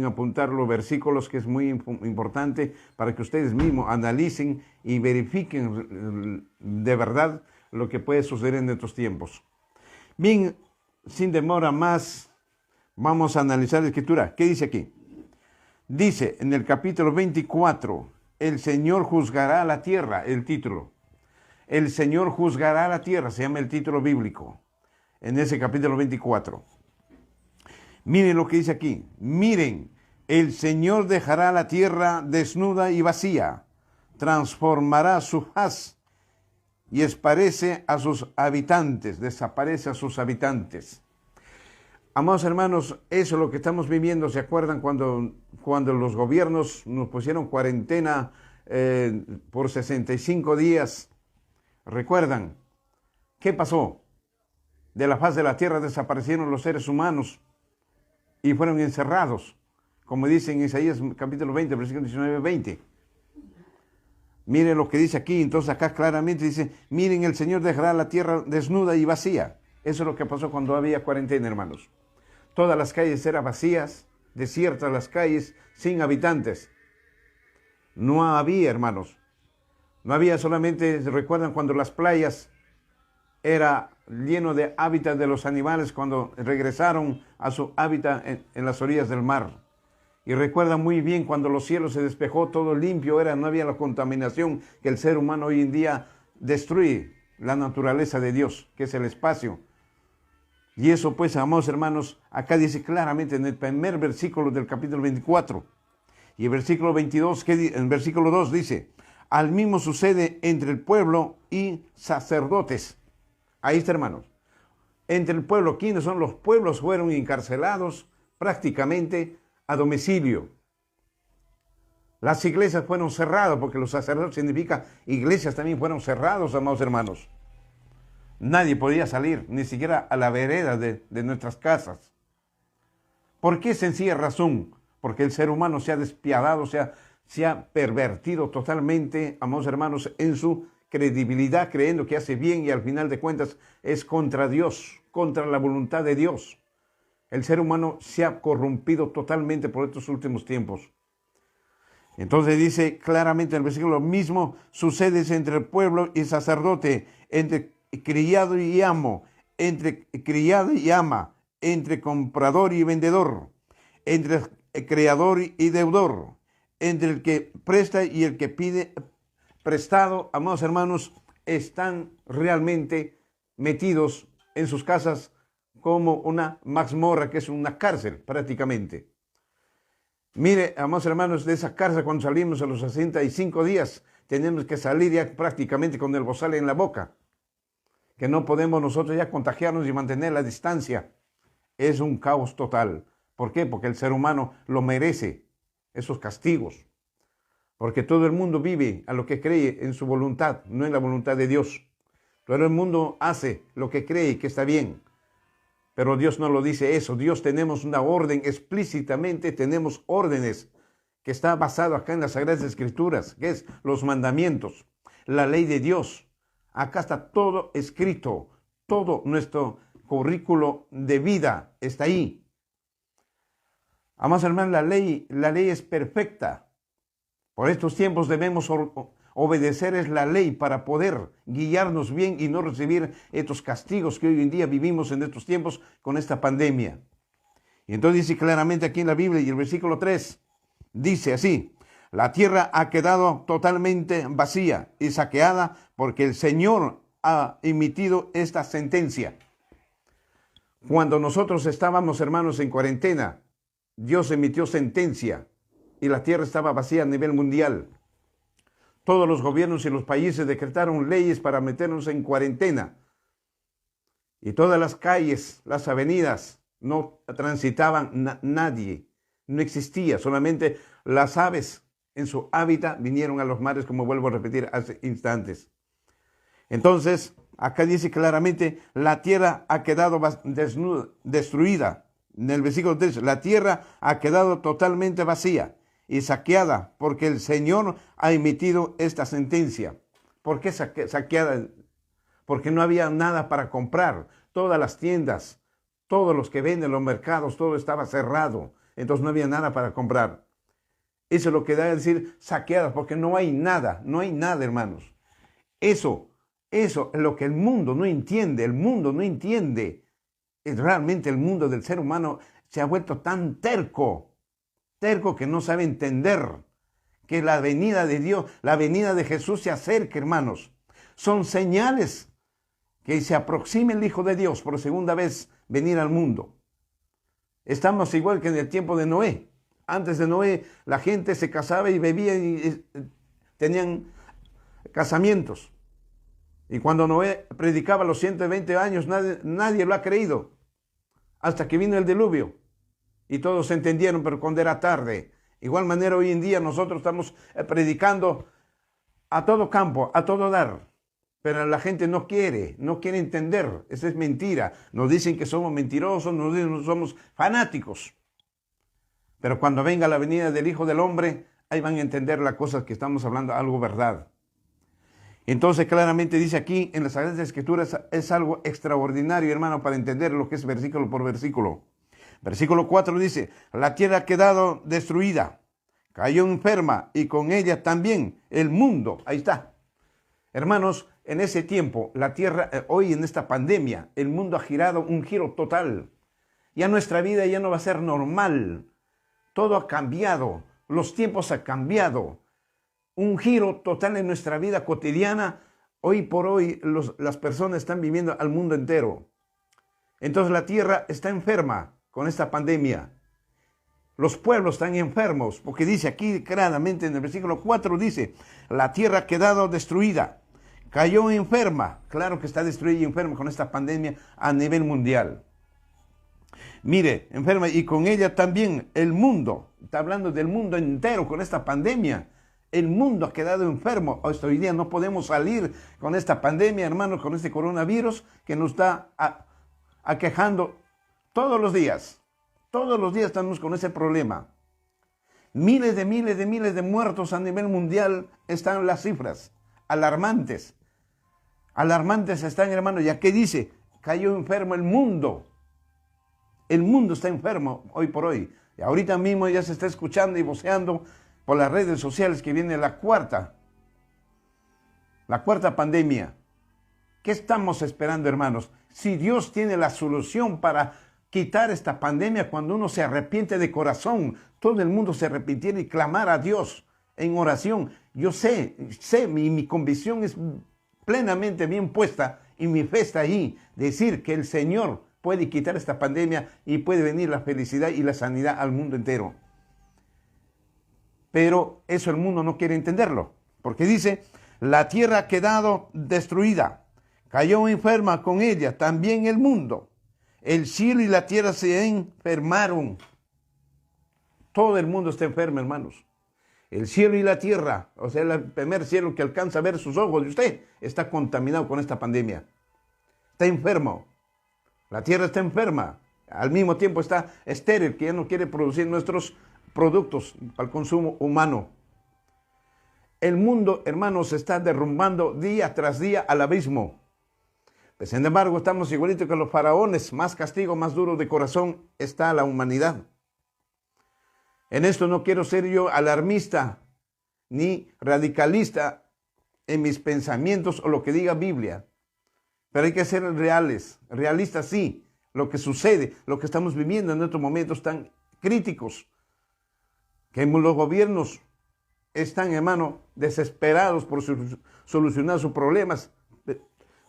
pueden apuntar los versículos, que es muy importante para que ustedes mismos analicen y verifiquen de verdad lo que puede suceder en estos tiempos. Bien, sin demora más, vamos a analizar la Escritura. ¿Qué dice aquí? Dice en el capítulo 24, el Señor juzgará la tierra, el título. El Señor juzgará la tierra, se llama el título bíblico, en ese capítulo 24. Miren lo que dice aquí. Miren, el Señor dejará la tierra desnuda y vacía, transformará su haz y desaparece a sus habitantes. Amados hermanos, eso es lo que estamos viviendo. ¿Se acuerdan cuando los gobiernos nos pusieron cuarentena por 65 días? ¿Recuerdan? ¿Qué pasó? De la faz de la tierra desaparecieron los seres humanos y fueron encerrados, como dice en Isaías capítulo 20, versículo 19-20. Miren lo que dice aquí. Entonces acá claramente dice, miren, el Señor dejará la tierra desnuda y vacía. Eso es lo que pasó cuando había cuarentena, hermanos. Todas las calles eran vacías, desiertas las calles, sin habitantes. No había, hermanos. No había solamente, ¿recuerdan cuando las playas era lleno de hábitat de los animales cuando regresaron a su hábitat en las orillas del mar? Y recuerdan muy bien cuando los cielos se despejó, todo limpio era, no había la contaminación que el ser humano hoy en día destruye la naturaleza de Dios, que es el espacio. Y eso pues, amados hermanos, acá dice claramente en el primer versículo del capítulo 24. Y el versículo 22, en versículo 2 dice, al mismo sucede entre el pueblo y sacerdotes. Ahí está, hermanos. Entre el pueblo, ¿quiénes son los pueblos? Fueron encarcelados prácticamente a domicilio. Las iglesias fueron cerradas, porque los sacerdotes significa iglesias también fueron cerrados, amados hermanos. Nadie podía salir, ni siquiera a la vereda de nuestras casas. ¿Por qué? Sencilla razón, porque el ser humano se ha despiadado, se ha pervertido totalmente, amados hermanos, en su credibilidad, creyendo que hace bien y al final de cuentas es contra Dios, contra la voluntad de Dios. El ser humano se ha corrompido totalmente por estos últimos tiempos. Entonces dice claramente en el versículo, lo mismo sucede entre el pueblo y sacerdote, entre criado y amo, entre criado y ama, entre comprador y vendedor, entre creador y deudor, entre el que presta y el que pide prestado. Amados hermanos, están realmente metidos en sus casas como una mazmorra, que es una cárcel prácticamente. Mire, amados hermanos, de esa cárcel cuando salimos a los 65 días, tenemos que salir ya prácticamente con el bozal en la boca, que no podemos nosotros ya contagiarnos y mantener la distancia. Es un caos total. ¿Por qué? Porque el ser humano lo merece, esos castigos. Porque todo el mundo vive a lo que cree en su voluntad, no en la voluntad de Dios. Todo el mundo hace lo que cree que está bien. Pero Dios no lo dice eso. Dios tenemos una orden, explícitamente tenemos órdenes que está basado acá en las Sagradas Escrituras, que es los mandamientos, la ley de Dios. Acá está todo escrito, todo nuestro currículo de vida está ahí. Amados hermanos, la ley es perfecta. Por estos tiempos debemos obedecer es la ley para poder guiarnos bien y no recibir estos castigos que hoy en día vivimos en estos tiempos con esta pandemia. Y entonces dice claramente aquí en la Biblia, y el versículo 3 dice así, la tierra ha quedado totalmente vacía y saqueada porque el Señor ha emitido esta sentencia. Cuando nosotros estábamos, hermanos, en cuarentena, Dios emitió sentencia y la tierra estaba vacía a nivel mundial. Todos los gobiernos y los países decretaron leyes para meternos en cuarentena. Y todas las calles, las avenidas, no transitaban nadie. No existía, solamente las aves en su hábitat vinieron a los mares, como vuelvo a repetir hace instantes. Entonces, acá dice claramente, la tierra ha quedado destruida. En el versículo 3, la tierra ha quedado totalmente vacía y saqueada, porque el Señor ha emitido esta sentencia. ¿Por qué saqueada? Porque no había nada para comprar. Todas las tiendas, todos los que venden, los mercados, todo estaba cerrado. entonces no había nada para comprar. Eso es lo que da a decir saqueadas, porque no hay nada, hermanos. Eso es lo que el mundo no entiende, Realmente el mundo del ser humano se ha vuelto tan terco que no sabe entender que la venida de Dios, la venida de Jesús se acerca, hermanos. Son señales que se aproxime el Hijo de Dios por segunda vez venir al mundo. Estamos igual que en el tiempo de Noé. Antes de Noé, la gente se casaba y bebía y tenían casamientos. Y cuando Noé predicaba los 120 años, nadie lo ha creído. Hasta que vino el diluvio. Y todos entendieron, pero cuando era tarde. Igual manera hoy en día nosotros estamos predicando a todo campo, a todo dar. Pero la gente no quiere entender. Esa es mentira. Nos dicen que somos mentirosos, nos dicen que somos fanáticos. Pero cuando venga la venida del Hijo del Hombre, ahí van a entender las cosas que estamos hablando, algo verdad. Entonces claramente dice aquí en las Sagradas Escrituras, es algo extraordinario, hermano, para entender lo que es versículo por versículo. Versículo 4 dice, la tierra ha quedado destruida, cayó enferma y con ella también el mundo. Ahí está. Hermanos, en ese tiempo, la tierra, hoy en esta pandemia, el mundo ha girado un giro total. Ya nuestra vida ya no va a ser normal. Todo ha cambiado, los tiempos han cambiado. Un giro total en nuestra vida cotidiana. Hoy por hoy las personas están viviendo al mundo entero. Entonces la tierra está enferma con esta pandemia. Los pueblos están enfermos, porque dice aquí claramente en el versículo 4, dice, la tierra ha quedado destruida, cayó enferma. Claro que está destruida y enferma con esta pandemia a nivel mundial. Mire, enferma, y con ella también el mundo. Está hablando del mundo entero con esta pandemia. El mundo ha quedado enfermo. Hasta hoy día no podemos salir con esta pandemia, hermanos, con este coronavirus que nos está aquejando todos los días. Todos los días estamos con ese problema. Miles de muertos a nivel mundial están las cifras. Alarmantes. Alarmantes están, hermanos. ¿Ya qué dice? Cayó enfermo el mundo. El mundo está enfermo hoy por hoy. Y ahorita mismo ya se está escuchando y voceando por las redes sociales que viene la cuarta pandemia. ¿Qué estamos esperando, hermanos? Si Dios tiene la solución para quitar esta pandemia, cuando uno se arrepiente de corazón, todo el mundo se arrepintiera y clamara a Dios en oración. Yo sé, mi convicción es plenamente bien puesta y mi fe está ahí, decir que el Señor puede quitar esta pandemia y puede venir la felicidad y la sanidad al mundo entero. Pero eso el mundo no quiere entenderlo, porque dice, la tierra ha quedado destruida, cayó enferma con ella, también el mundo. El cielo y la tierra se enfermaron. Todo el mundo está enfermo, hermanos. El cielo y la tierra, o sea, el primer cielo que alcanza a ver sus ojos de usted, está contaminado con esta pandemia. Está enfermo. La tierra está enferma. Al mismo tiempo está estéril, que ya no quiere producir nuestros productos al consumo humano. El mundo, hermanos, se está derrumbando día tras día al abismo. Pues, sin embargo, estamos igualitos que los faraones. Más castigo, más duro de corazón está la humanidad. En esto no quiero ser yo alarmista ni radicalista en mis pensamientos o lo que diga Biblia. Pero hay que ser realistas sí, lo que sucede, lo que estamos viviendo en estos momentos tan críticos, que los gobiernos están, hermano, desesperados por solucionar sus problemas,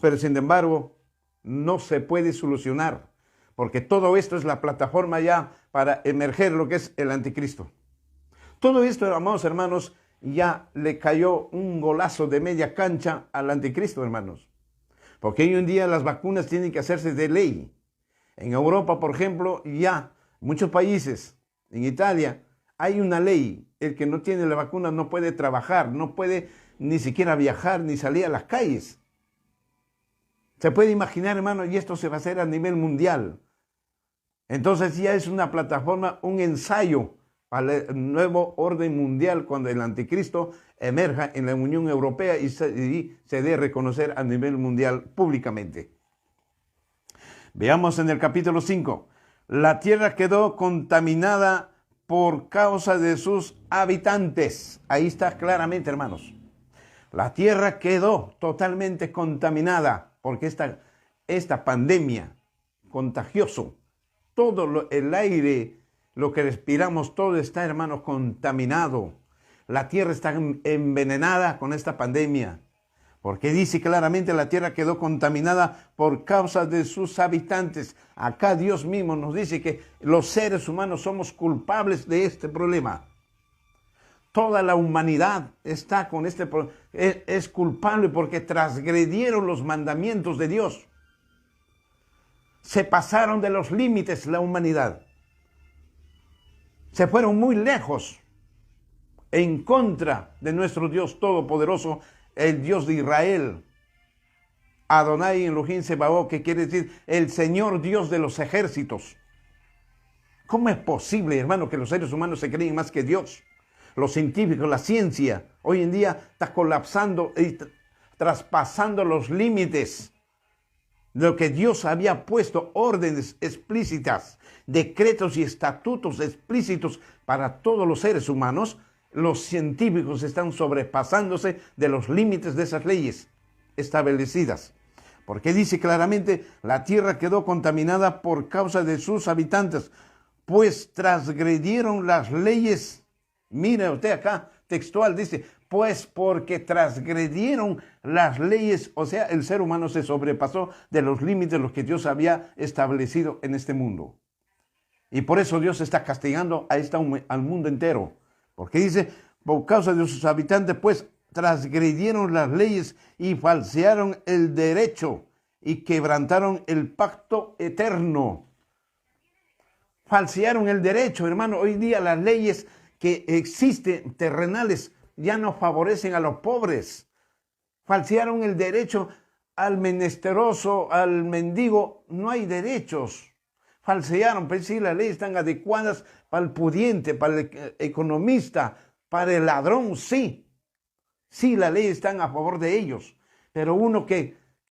pero sin embargo no se puede solucionar, porque todo esto es la plataforma ya para emerger lo que es el anticristo. Todo esto, amados hermanos, ya le cayó un golazo de media cancha al anticristo, hermanos. Porque hoy en día las vacunas tienen que hacerse de ley. En Europa, por ejemplo, ya muchos países, en Italia, hay una ley. El que no tiene la vacuna no puede trabajar, no puede ni siquiera viajar, ni salir a las calles. Se puede imaginar, hermano, y esto se va a hacer a nivel mundial. Entonces ya es una plataforma, un ensayo para el nuevo orden mundial cuando el anticristo emerja en la Unión Europea y se dé a reconocer a nivel mundial públicamente. Veamos en el capítulo 5. La tierra quedó contaminada por causa de sus habitantes. Ahí está claramente, hermanos. La tierra quedó totalmente contaminada porque esta pandemia contagioso, el aire, lo que respiramos, todo está, hermanos, contaminado. La tierra está envenenada con esta pandemia. Porque dice claramente la tierra quedó contaminada por causa de sus habitantes. Acá Dios mismo nos dice que los seres humanos somos culpables de este problema. Toda la humanidad está con este problema. Es culpable porque transgredieron los mandamientos de Dios. Se pasaron de los límites la humanidad. Se fueron muy lejos en contra de nuestro Dios Todopoderoso, el Dios de Israel, Adonai Elohim Sebaot, que quiere decir el Señor Dios de los ejércitos. ¿Cómo es posible, hermano, que los seres humanos se creen más que Dios? Los científicos, la ciencia, hoy en día está colapsando y traspasando los límites de lo que Dios había puesto, órdenes explícitas, decretos y estatutos explícitos para todos los seres humanos. Los científicos están sobrepasándose de los límites de esas leyes establecidas. Porque dice claramente, la tierra quedó contaminada por causa de sus habitantes, pues transgredieron las leyes. Mire usted acá, textual, dice, pues porque transgredieron las leyes, o sea, el ser humano se sobrepasó de los límites los que Dios había establecido en este mundo. Y por eso Dios está castigando al mundo entero. Porque dice, por causa de sus habitantes, pues transgredieron las leyes y falsearon el derecho y quebrantaron el pacto eterno. Falsearon el derecho, hermano. Hoy día las leyes que existen terrenales ya no favorecen a los pobres. Falsearon el derecho al menesteroso, al mendigo. No hay derechos. Falsearon, pero sí, las leyes están adecuadas para el pudiente, para el economista, para el ladrón, sí. Sí, las leyes están a favor de ellos. Pero uno que